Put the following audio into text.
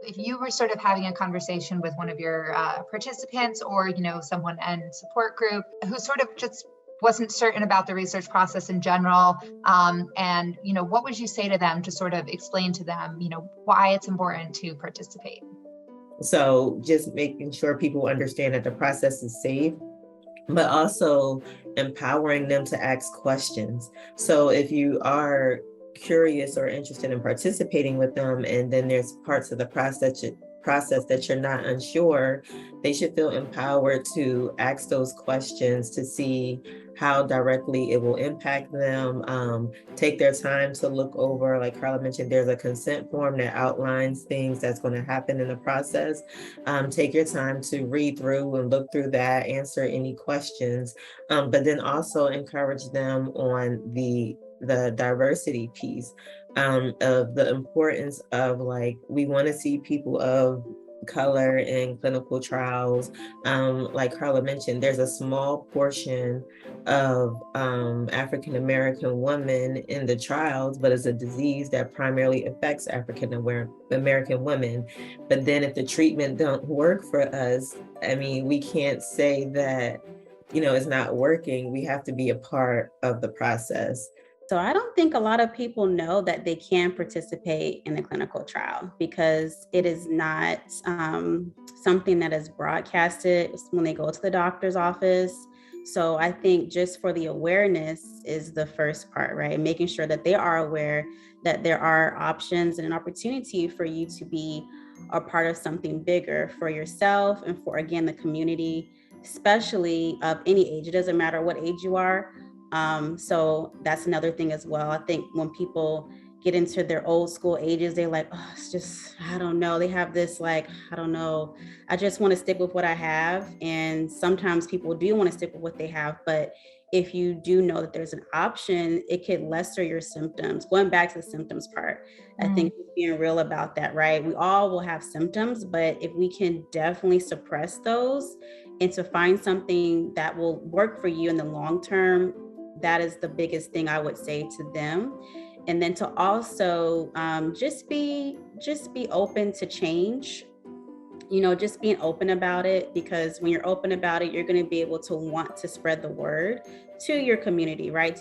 if you were sort of having a conversation with one of your participants, or someone in support group who sort of just wasn't certain about the research process in general, and what would you say to them to sort of explain to them why it's important to participate? So just making sure people understand that the process is safe, but also empowering them to ask questions. So if you are curious or interested in participating with them, and then there's parts of the process that you're not unsure, they should feel empowered to ask those questions to see how directly it will impact them. Take their time to look over, like Carla mentioned, there's a consent form that outlines things that's going to happen in the process. Take your time to read through and look through that, answer any questions, but then also encourage them on the diversity piece, of the importance of, like, we want to see people of color in clinical trials. Like Carla mentioned, there's a small portion of African American women in the trials, but it's a disease that primarily affects African American women. But then if the treatment don't work for us, I mean, we can't say that, it's not working. We have to be a part of the process. So I don't think a lot of people know that they can participate in a clinical trial, because it is not something that is broadcasted when they go to the doctor's office. So I think just for the awareness is the first part, right? Making sure that they are aware that there are options and an opportunity for you to be a part of something bigger for yourself and for, again, the community, especially of any age. It doesn't matter what age you are. So that's another thing as well. I think when people get into their old school ages, they're like, oh, it's just, I don't know. They have this, like, I don't know. I just want to stick with what I have. And sometimes people do want to stick with what they have. But if you do know that there's an option, it could lesser your symptoms. Going back to the symptoms part, I think being real about that, right? We all will have symptoms, but if we can definitely suppress those and to find something that will work for you in the long term, that is the biggest thing I would say to them. And then to also just be open to change, just being open about it, because when you're open about it, you're going to be able to want to spread the word to your community, right?